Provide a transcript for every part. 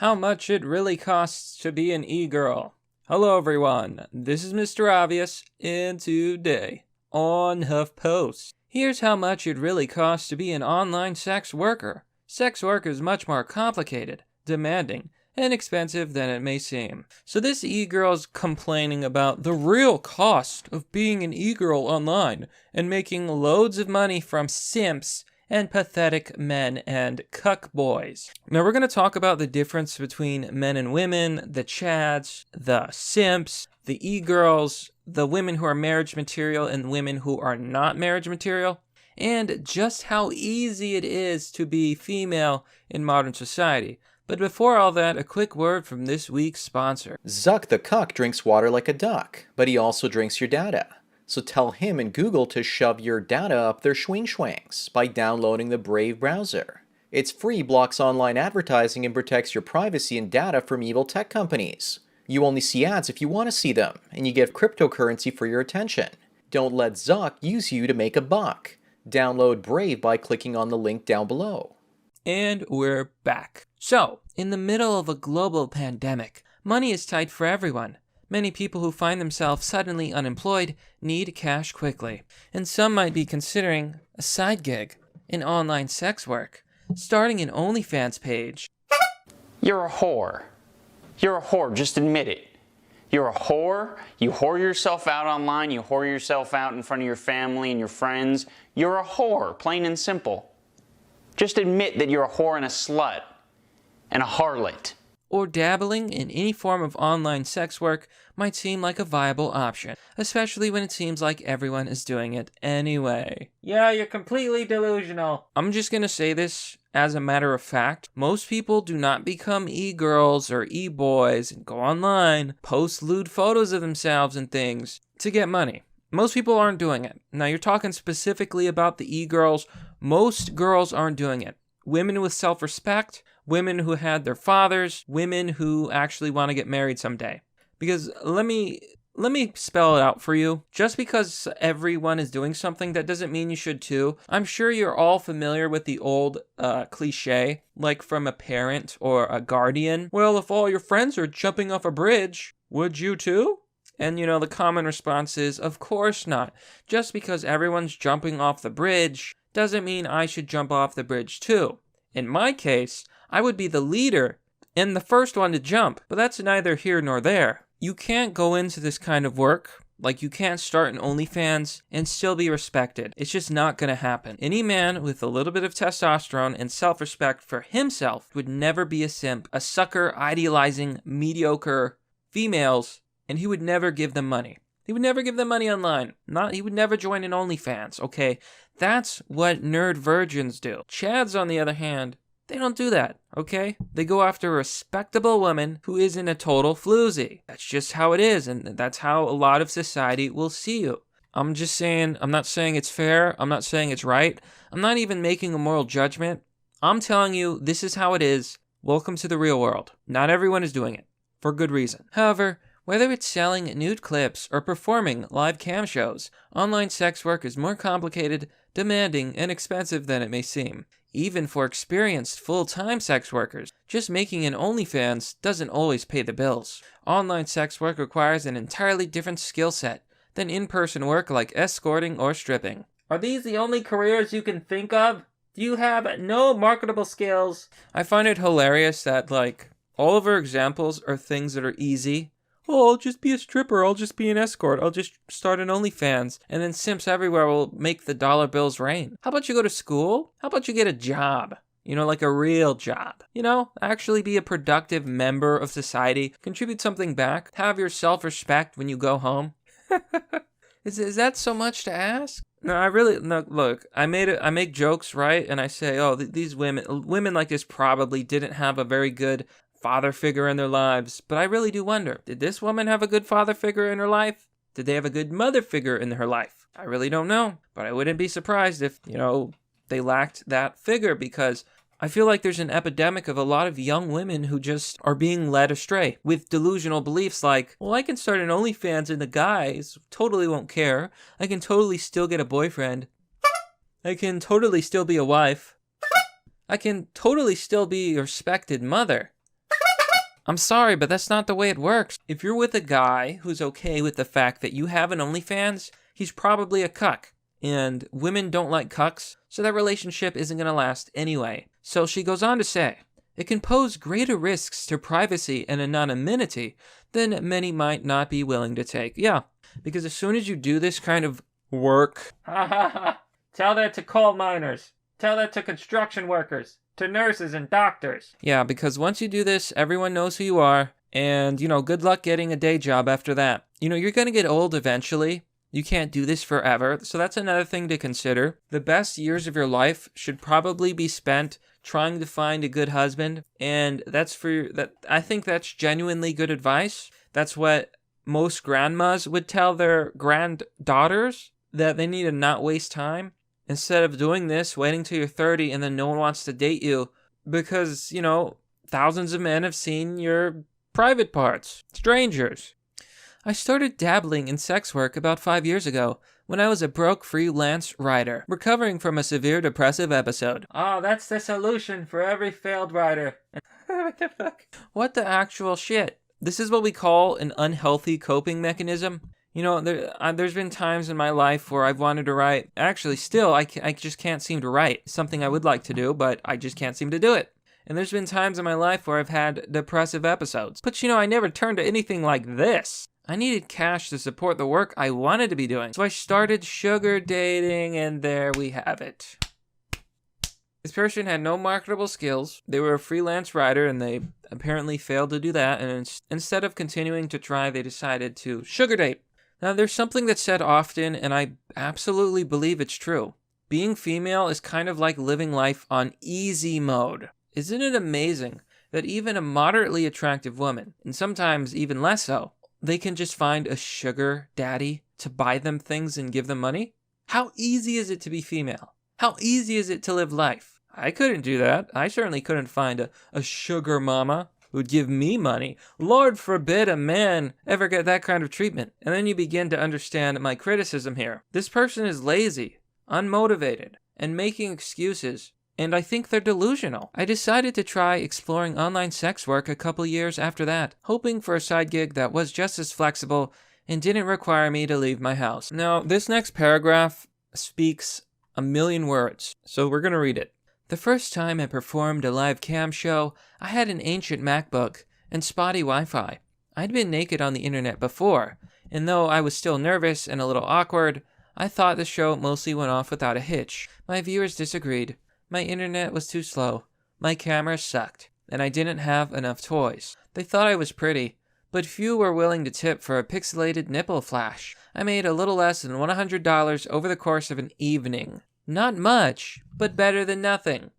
How much it really costs to be an e-girl. Hello everyone, this is Mr. Obvious, and today on HuffPost, here's how much it really costs to be an online sex worker. Sex work is much more complicated, demanding, and expensive than it may seem. So this e-girl's complaining about the real cost of being an e-girl online and making loads of money from simps and pathetic men and cuck boys. Now we're going to talk about the difference between men and women, the chads, the simps, the e-girls, the women who are marriage material and women who are not marriage material, and just how easy it is to be female in modern society. But before all that, a quick word from this week's sponsor. Zuck the cuck drinks water like a duck, but he also drinks your data. So tell him and Google to shove your data up their schwing-schwangs by downloading the Brave browser. It's free, blocks online advertising, and protects your privacy and data from evil tech companies. You only see ads if you want to see them, and you get cryptocurrency for your attention. Don't let Zuck use you to make a buck. Download Brave by clicking on the link down below. And we're back. So, in the middle of a global pandemic, money is tight for everyone. Many people who find themselves suddenly unemployed need cash quickly, and some might be considering a side gig in online sex work, starting an OnlyFans page. You're a whore. You're a whore, just admit it. You're a whore, you whore yourself out online, you whore yourself out in front of your family and your friends. You're a whore, plain and simple. Just admit that you're a whore and a slut and a harlot. Or dabbling in any form of online sex work might seem like a viable option, especially when it seems like everyone is doing it anyway. Yeah, you're completely delusional. I'm just gonna say this as a matter of fact. Most people do not become e-girls or e-boys and go online, post lewd photos of themselves and things to get money. Most people aren't doing it. Now, you're talking specifically about the e-girls. Most girls aren't doing it. Women with self-respect, women who had their fathers, women who actually want to get married someday. Because let me spell it out for you. Just because everyone is doing something, that doesn't mean you should too. I'm sure you're all familiar with the old cliche, like from a parent or a guardian. Well, if all your friends are jumping off a bridge, would you too? And you know, the common response is, of course not. Just because everyone's jumping off the bridge doesn't mean I should jump off the bridge too. In my case, I would be the leader and the first one to jump, but that's neither here nor there. You can't go into this kind of work, like you can't start an OnlyFans and still be respected. It's just not gonna happen. Any man with a little bit of testosterone and self-respect for himself would never be a simp, a sucker idealizing mediocre females, and he would never give them money. He would never give them money online. He would never join an OnlyFans, okay? That's what nerd virgins do. Chads, on the other hand, they don't do that, okay? They go after a respectable woman who isn't a total floozy. That's just how it is, and that's how a lot of society will see you. I'm just saying, I'm not saying it's fair. I'm not saying it's right. I'm not even making a moral judgment. I'm telling you, this is how it is. Welcome to the real world. Not everyone is doing it, for good reason. However, whether it's selling nude clips or performing live cam shows, online sex work is more complicated, demanding, and expensive than it may seem. Even for experienced full-time sex workers, just making an OnlyFans doesn't always pay the bills. Online sex work requires an entirely different skill set than in-person work like escorting or stripping. Are these the only careers you can think of? Do you have no marketable skills? I find it hilarious that, like, all of our examples are things that are easy. Oh, I'll just be a stripper, I'll just be an escort, I'll just start an OnlyFans, and then simps everywhere will make the dollar bills rain. How about you go to school? How about you get a job? You know, like a real job. You know, actually be a productive member of society, contribute something back, have your self-respect when you go home. Is that so much to ask? No, look, I make jokes, right? And I say, oh, these women like this probably didn't have a very good father figure in their lives, but I really do wonder, did this woman have a good father figure in her life? Did they have a good mother figure in her life? I really don't know, but I wouldn't be surprised if, you know, they lacked that figure, because I feel like there's an epidemic of a lot of young women who just are being led astray with delusional beliefs like, well, I can start an OnlyFans and the guys totally won't care. I can totally still get a boyfriend. I can totally still be a wife. I can totally still be a respected mother. I'm sorry, but that's not the way it works. If you're with a guy who's okay with the fact that you have an OnlyFans, he's probably a cuck. And women don't like cucks, so that relationship isn't going to last anyway. So she goes on to say, it can pose greater risks to privacy and anonymity than many might not be willing to take. Yeah, because as soon as you do this kind of work... Tell that to coal miners. Tell that to construction workers. To nurses and doctors. Yeah, because once you do this, everyone knows who you are. And, good luck getting a day job after that. You're going to get old eventually. You can't do this forever. So that's another thing to consider. The best years of your life should probably be spent trying to find a good husband. And I think that's genuinely good advice. That's what most grandmas would tell their granddaughters, that they need to not waste time. Instead of doing this, waiting till you're 30 and then no one wants to date you because, thousands of men have seen your private parts. Strangers. I started dabbling in sex work about 5 years ago when I was a broke freelance writer, recovering from a severe depressive episode. Oh, that's the solution for every failed writer. What the fuck? What the actual shit? This is what we call an unhealthy coping mechanism. There's been times in my life where I've wanted to write. Actually, still, I just can't seem to write. Something I would like to do, but I just can't seem to do it. And there's been times in my life where I've had depressive episodes. But I never turned to anything like this. I needed cash to support the work I wanted to be doing. So I started sugar dating, and there we have it. This person had no marketable skills. They were a freelance writer, and they apparently failed to do that. And instead of continuing to try, they decided to sugar date. Now, there's something that's said often, and I absolutely believe it's true. Being female is kind of like living life on easy mode. Isn't it amazing that even a moderately attractive woman, and sometimes even less so, they can just find a sugar daddy to buy them things and give them money? How easy is it to be female? How easy is it to live life? I couldn't do that. I certainly couldn't find a sugar mama who'd give me money. Lord forbid a man ever get that kind of treatment. And then you begin to understand my criticism here. This person is lazy, unmotivated, and making excuses, and I think they're delusional. I decided to try exploring online sex work a couple years after that, hoping for a side gig that was just as flexible and didn't require me to leave my house. Now, this next paragraph speaks a million words, so we're going to read it. The first time I performed a live cam show, I had an ancient MacBook and spotty Wi-Fi. I'd been naked on the internet before, and though I was still nervous and a little awkward, I thought the show mostly went off without a hitch. My viewers disagreed. My internet was too slow, my camera sucked, and I didn't have enough toys. They thought I was pretty, but few were willing to tip for a pixelated nipple flash. I made a little less than $100 over the course of an evening. Not much, but better than nothing.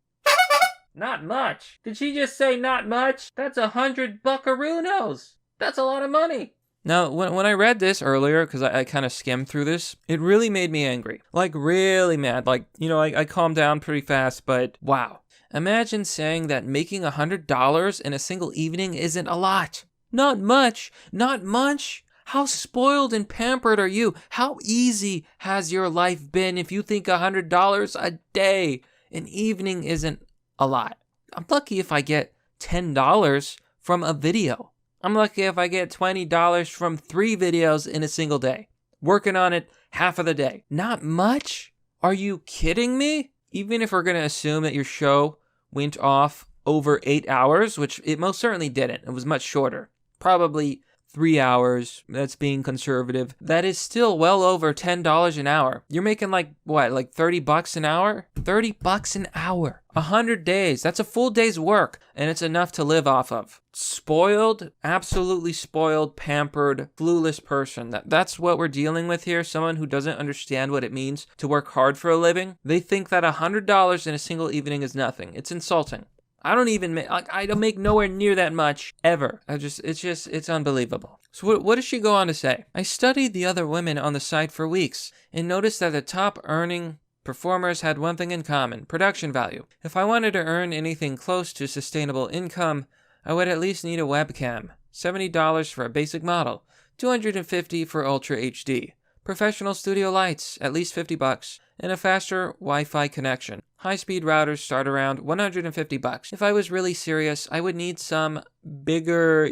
Not much? Did she just say not much? That's 100 buckaroos. That's a lot of money. Now, when I read this earlier, because I kind of skimmed through this, it really made me angry. Like, really mad. Like, I calmed down pretty fast, but wow. Imagine saying that making $100 in a single evening isn't a lot. Not much. Not much. How spoiled and pampered are you? How easy has your life been if you think $100 a day an evening isn't a lot? I'm lucky if I get $10 from a video. I'm lucky if I get $20 from 3 videos in a single day. Working on it half of the day. Not much? Are you kidding me? Even if we're going to assume that your show went off over 8 hours, which it most certainly didn't. It was much shorter. Probably 3 hours, that's being conservative. That is still well over $10 an hour. You're making like $30 an hour? $30 an hour. 100 days. That's a full day's work, and it's enough to live off of. Spoiled, absolutely spoiled, pampered, clueless person. That's what we're dealing with here. Someone who doesn't understand what it means to work hard for a living. They think that $100 in a single evening is nothing. It's insulting. I don't make nowhere near that much, ever. It's unbelievable. So what does she go on to say? I studied the other women on the site for weeks and noticed that the top earning performers had one thing in common: production value. If I wanted to earn anything close to sustainable income, I would at least need a webcam. $70 for a basic model, $250 for Ultra HD. Professional studio lights, at least $50. And a faster Wi-Fi connection. High-speed routers start around $150. If I was really serious, I would need some bigger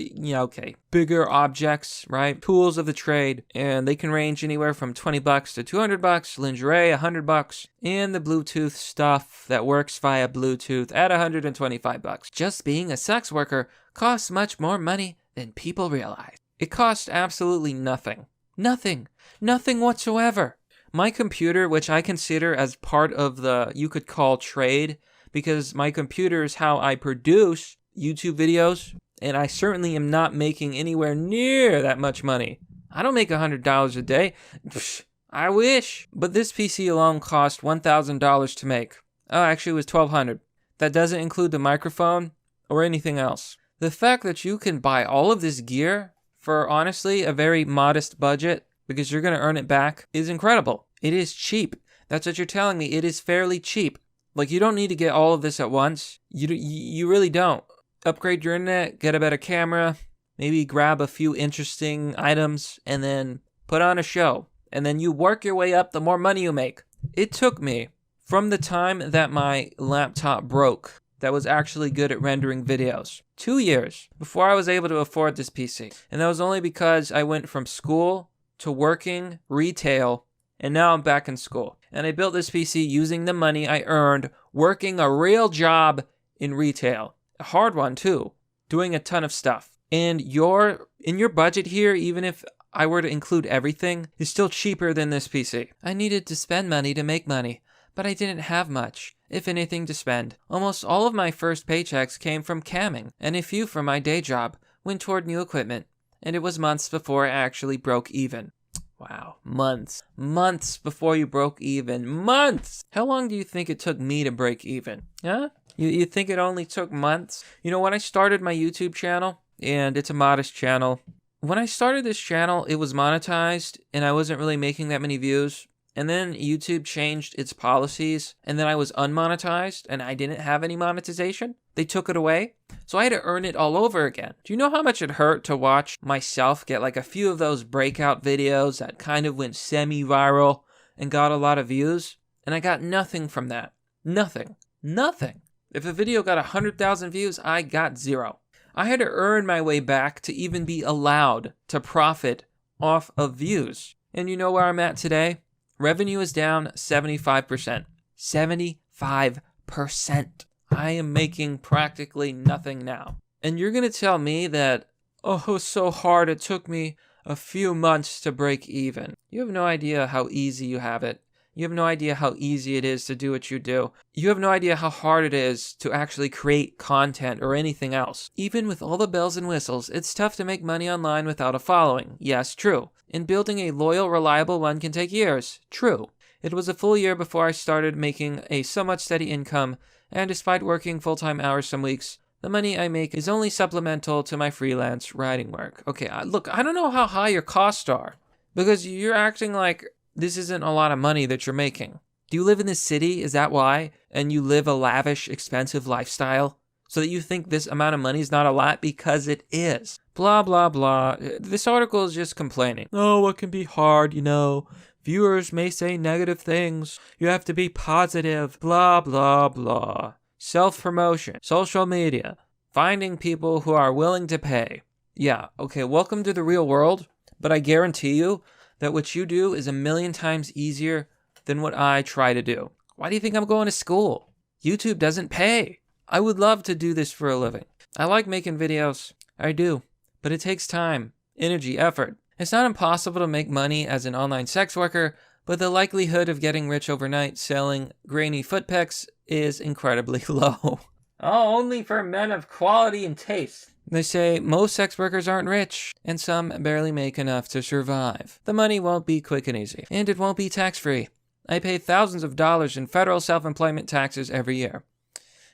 objects, right? Tools of the trade, and they can range anywhere from $20 to $200. Lingerie, $100. And the Bluetooth stuff that works via Bluetooth at $125. Just being a sex worker costs much more money than people realize. It costs absolutely nothing. Nothing whatsoever. My computer, which I consider as part of the, you could call, trade, because my computer is how I produce YouTube videos, and I certainly am not making anywhere near that much money. I don't make $100 a day. I wish. But this PC alone cost $1,000 to make. Oh, actually it was $1,200. That doesn't include the microphone or anything else. The fact that you can buy all of this gear for, honestly, a very modest budget, because you're going to earn it back, is incredible. It is cheap. That's what you're telling me. It is fairly cheap. Like, you don't need to get all of this at once. You really don't. Upgrade your internet, get a better camera, maybe grab a few interesting items, and then put on a show. And then you work your way up the more money you make. It took me, from the time that my laptop broke, that was actually good at rendering videos, 2 years before I was able to afford this PC. And that was only because I went from school to working retail, and now I'm back in school. And I built this PC using the money I earned working a real job in retail. A hard one too, doing a ton of stuff. And in your budget here, even if I were to include everything, is still cheaper than this PC. I needed to spend money to make money, but I didn't have much, if anything, to spend. Almost all of my first paychecks came from camming, and a few from my day job went toward new equipment. And it was months before I actually broke even. Wow, months. Months before you broke even. Months! How long do you think it took me to break even? Huh? You think it only took months? You know, when I started my YouTube channel, and it's a modest channel, when I started this channel, it was monetized, and I wasn't really making that many views. And then YouTube changed its policies, and then I was unmonetized, and I didn't have any monetization. They took it away. So I had to earn it all over again. Do you know how much it hurt to watch myself get like a few of those breakout videos that kind of went semi-viral and got a lot of views? And I got nothing from that. Nothing. If a video got 100,000 views, I got 0. I had to earn my way back to even be allowed to profit off of views. And you know where I'm at today? Revenue is down 75%. 75%. I am making practically nothing now. And you're going to tell me that, oh, it was so hard, it took me a few months to break even. You have no idea how easy you have it. You have no idea how easy it is to do what you do. You have no idea how hard it is to actually create content or anything else. Even with all the bells and whistles, it's tough to make money online without a following. Yes, true. And building a loyal, reliable one can take years. True. It was a full year before I started making a somewhat steady income, and despite working full-time hours some weeks, the money I make is only supplemental to my freelance writing work. Okay, look, I don't know how high your costs are, because you're acting like this isn't a lot of money that you're making. Do you live in the city? Is that why? And you live a lavish, expensive lifestyle? So that you think this amount of money is not a lot? Because it is. Blah, blah, blah. This article is just complaining. Oh, it can be hard, you know. Viewers may say negative things. You have to be positive. Blah, blah, blah. Self-promotion. Social media. Finding people who are willing to pay. Yeah, okay, welcome to the real world. But I guarantee you that what you do is a million times easier than what I try to do. Why do you think I'm going to school? YouTube doesn't pay. I would love to do this for a living. I like making videos. I do. But it takes time, energy, effort. It's not impossible to make money as an online sex worker, but the likelihood of getting rich overnight selling grainy foot pics is incredibly low. Oh, only for men of quality and taste. They say most sex workers aren't rich, and some barely make enough to survive. The money won't be quick and easy, and it won't be tax-free. I pay thousands of dollars in federal self-employment taxes every year.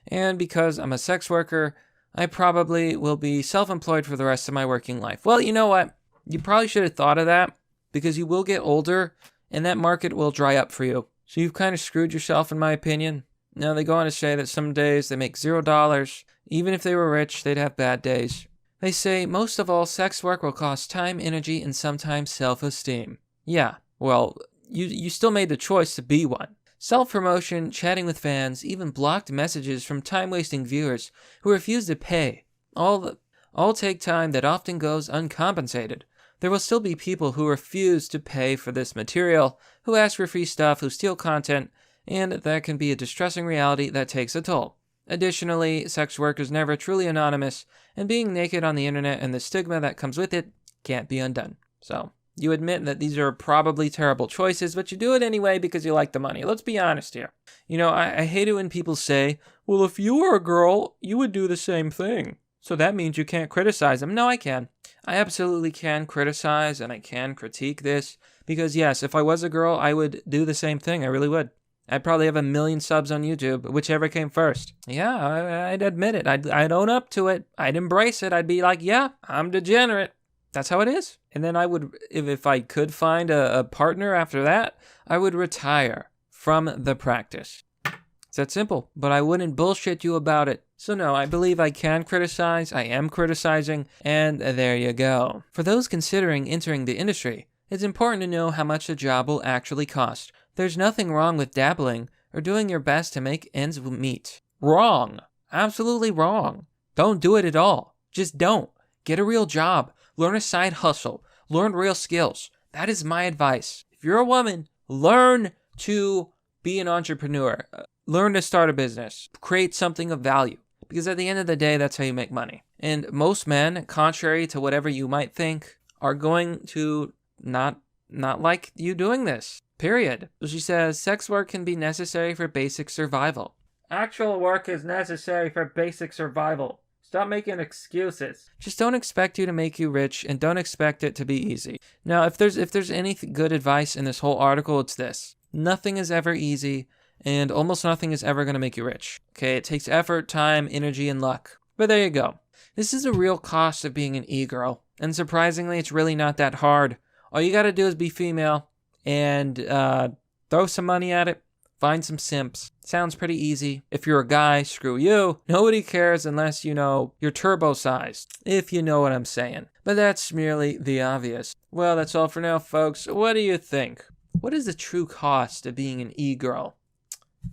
And because I'm a sex worker, I probably will be self-employed for the rest of my working life. Well, you know what? You probably should have thought of that, because you will get older, and that market will dry up for you. So you've kind of screwed yourself, in my opinion. Now, they go on to say that some days they make $0. Even if they were rich, they'd have bad days. They say, most of all, sex work will cost time, energy, and sometimes self-esteem. Yeah, well, you still made the choice to be one. Self-promotion, chatting with fans, even blocked messages from time-wasting viewers who refuse to pay. All take time that often goes uncompensated. There will still be people who refuse to pay for this material, who ask for free stuff, who steal content, and that can be a distressing reality that takes a toll. Additionally, sex work is never truly anonymous, and being naked on the internet and the stigma that comes with it can't be undone. So, you admit that these are probably terrible choices, but you do it anyway because you like the money. Let's be honest here. You know, I hate it when people say, well, if you were a girl, you would do the same thing. So that means you can't criticize them. No, I can. I absolutely can criticize and I can critique this because, yes, if I was a girl, I would do the same thing. I really would. I'd probably have 1 million subs on YouTube, whichever came first. Yeah, I'd admit it. I'd own up to it. I'd embrace it. I'd be like, yeah, I'm degenerate. That's how it is. And then I would, if I could find a partner after that, I would retire from the practice. It's that simple, but I wouldn't bullshit you about it. So no, I believe I can criticize, I am criticizing, and there you go. For those considering entering the industry, it's important to know how much a job will actually cost. There's nothing wrong with dabbling or doing your best to make ends meet. Wrong. Absolutely wrong. Don't do it at all. Just don't. Get a real job. Learn a side hustle. Learn real skills. That is my advice. If you're a woman, learn to be an entrepreneur. Learn to start a business. Create something of value. Because at the end of the day, that's how you make money. And most men, contrary to whatever you might think, are going to not like you doing this. Period. So she says, sex work can be necessary for basic survival. Actual work is necessary for basic survival. Stop making excuses. Just don't expect you to make you rich and don't expect it to be easy. Now, if there's any good advice in this whole article, it's this. Nothing is ever easy and almost nothing is ever going to make you rich. Okay, it takes effort, time, energy, and luck. But there you go. This is a real cost of being an e-girl. And surprisingly, it's really not that hard. All you got to do is be female and throw some money at it. Find some simps. Sounds pretty easy. If you're a guy, screw you. Nobody cares unless, you're turbo-sized, if you know what I'm saying. But that's merely the obvious. Well, that's all for now, folks. What do you think? What is the true cost of being an e-girl?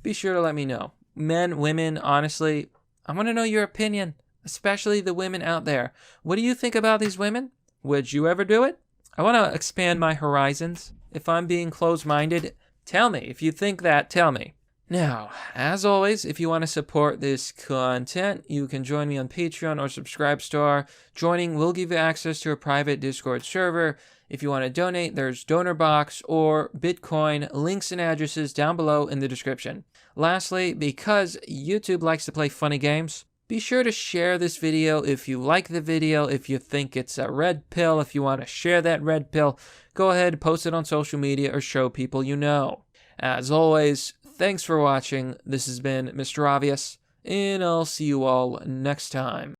Be sure to let me know. Men, women, honestly, I want to know your opinion, especially the women out there. What do you think about these women? Would you ever do it? I want to expand my horizons. If I'm being closed-minded, tell me. If you think that, tell me. Now, as always, if you want to support this content, you can join me on Patreon or Subscribestar. Joining will give you access to a private Discord server. If you want to donate, there's Donor Box or Bitcoin, links and addresses down below in the description. Lastly, because YouTube likes to play funny games, be sure to share this video if you like the video, if you think it's a red pill, if you want to share that red pill, go ahead, post it on social media or show people you know. As always, thanks for watching. This has been Mr. Obvious, and I'll see you all next time.